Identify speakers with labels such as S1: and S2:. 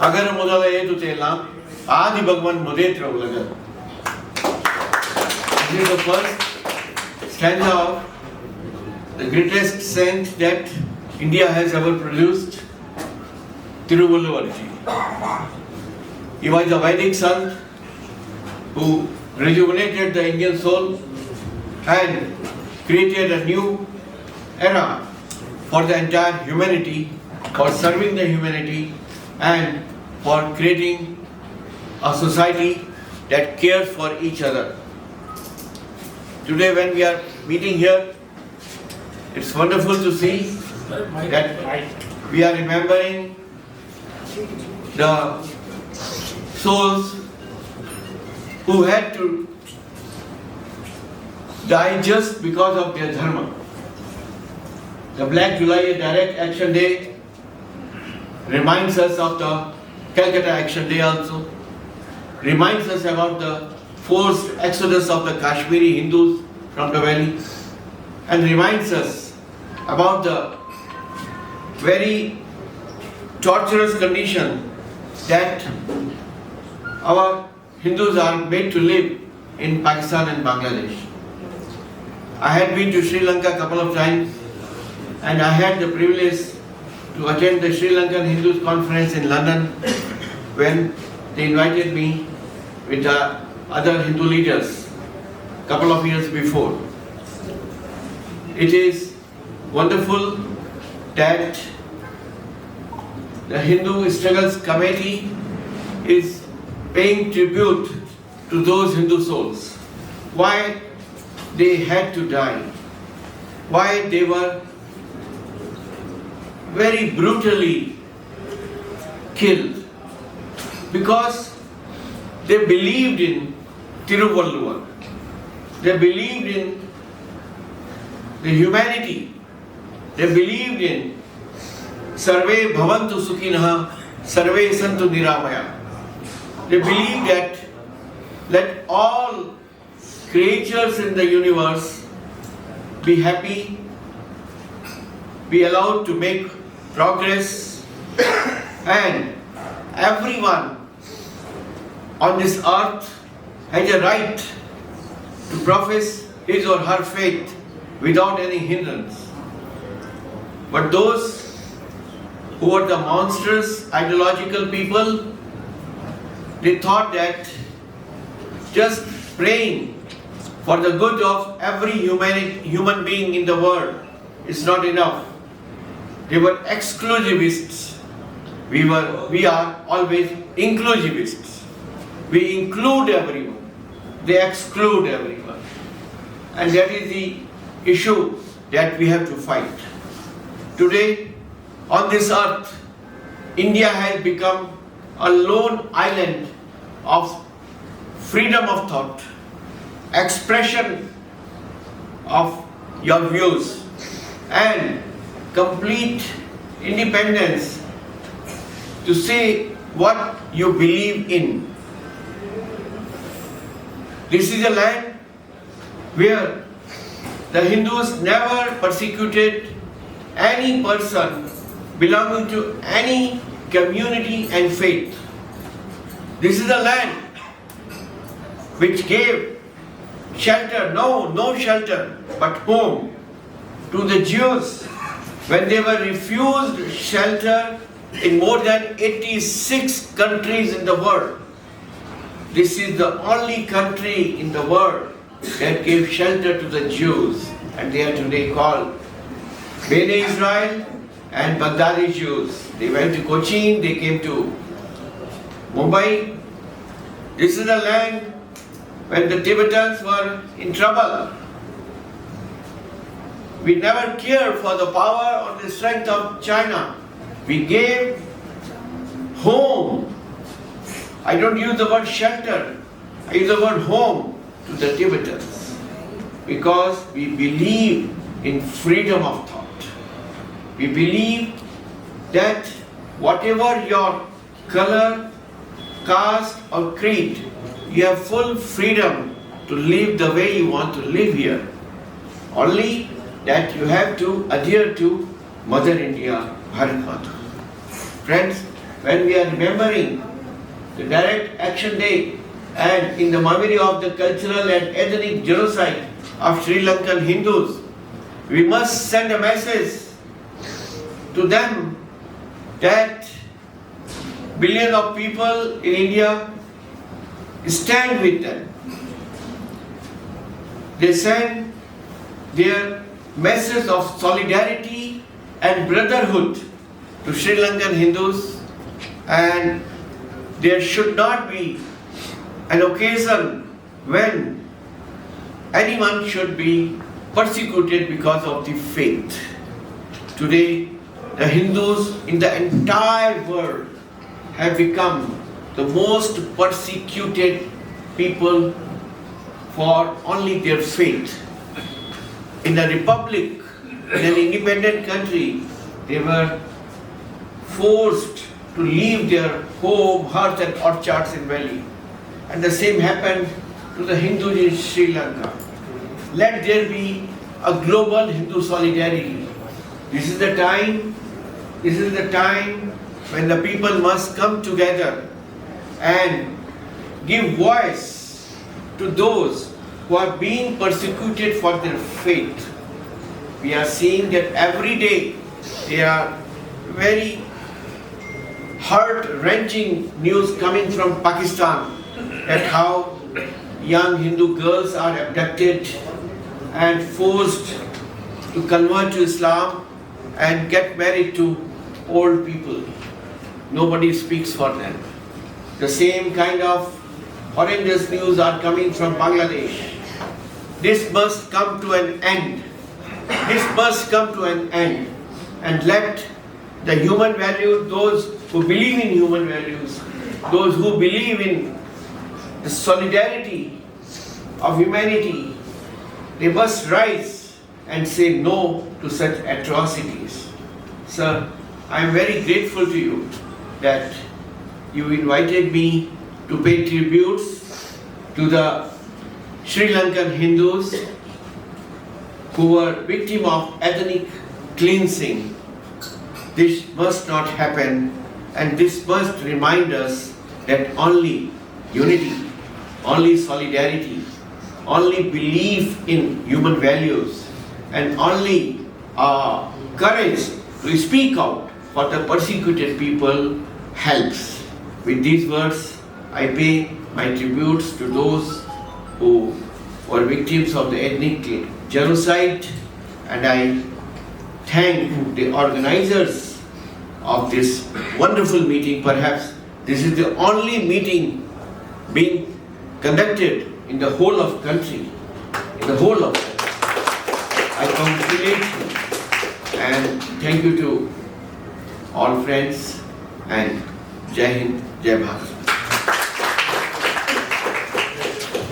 S1: agar modala edu tela adi bhagwan modetro laga. This is the first stanza of the greatest saint that India has ever produced, Tiruvalluvar. He was a Vedic sant who rejuvenated the Indian soul and created a new era for the entire humanity, for serving the humanity and for creating a society that cares for each other. Today when we are meeting here, it's wonderful to see that we are remembering the souls who had to die just because of their dharma. The Black July Direct Action Day reminds us of the Calcutta Action Day also, reminds us about the forced exodus of the Kashmiri Hindus from the valley, and reminds us about the very torturous condition that our Hindus are made to live in Pakistan and Bangladesh. I had been to Sri Lanka a couple of times, and I had the privilege to attend the Sri Lankan Hindus conference in London when they invited me with the other Hindu leaders a couple of years before. It is wonderful that the Hindu Struggles Committee is paying tribute to those Hindu souls. Why they had to die, why they were very brutally killed, because they believed in Tiruvalluvar, they believed in the humanity, they believed in Sarve Bhavantu Sukhinaha, Sarve Santu Niramaya. They believed that let all creatures in the universe be happy, be allowed to make progress, and everyone on this earth has a right to profess his or her faith without any hindrance. But those who were the monstrous ideological people, they thought that just praying for the good of every human being in the world is not enough. They were exclusivists. We are always inclusivists. We include everyone. They exclude everyone. And that is the issue that we have to fight. Today, on this earth, India has become a lone island of freedom of thought, expression of your views, and complete independence to say what you believe in. This is a land where the Hindus never persecuted any person belonging to any community and faith. This is a land which gave shelter, no shelter, but home to the Jews when they were refused shelter in more than 86 countries in the world. This is the only country in the world that gave shelter to the Jews, and they are today called Bene Israel and Baghdadi Jews. They went to Cochin, they came to Mumbai. This is a land when the Tibetans were in trouble. We never cared for the power or the strength of China. We gave home. I don't use the word shelter. I use the word home to the Tibetans because we believe in freedom of thought. We believe that whatever your color, caste or creed, you have full freedom to live the way you want to live here. Only that you have to adhere to Mother India, Bharat Mata. Friends, when we are remembering the Direct Action Day and in the memory of the cultural and ethnic genocide of Sri Lankan Hindus, we must send a message to them that billions of people in India stand with them. They send their message of solidarity and brotherhood to Sri Lankan Hindus, and there should not be an occasion when anyone should be persecuted because of the faith. Today, the Hindus in the entire world have become the most persecuted people for only their faith. In a republic, in an independent country, they were forced to leave their home, hearth and orchards in valley. And the same happened to the Hindus in Sri Lanka. Let there be a global Hindu solidarity. This is the time when the people must come together and give voice to those who are being persecuted for their faith. We are seeing that every day there are very heart-wrenching news coming from Pakistan at how young Hindu girls are abducted and forced to convert to Islam and get married to old people. Nobody speaks for them. The same kind of horrendous news are coming from Bangladesh. This must come to an end. This must come to an end. And let the human values, those who believe in human values, those who believe in the solidarity of humanity, they must rise and say no to such atrocities. Sir, I am very grateful to you that you invited me to pay tributes to the Sri Lankan Hindus who were victims of ethnic cleansing. This must not happen, and this must remind us that only unity, only solidarity, only belief in human values, and only courage to speak out for the persecuted people helps. With these words, I pay my tributes to those who were victims of the ethnic genocide, and I thank the organizers of this wonderful meeting. Perhaps this is the only meeting being conducted in the whole of country, I congratulate you and thank you to all friends, and Jai Hind, Jai Bharat.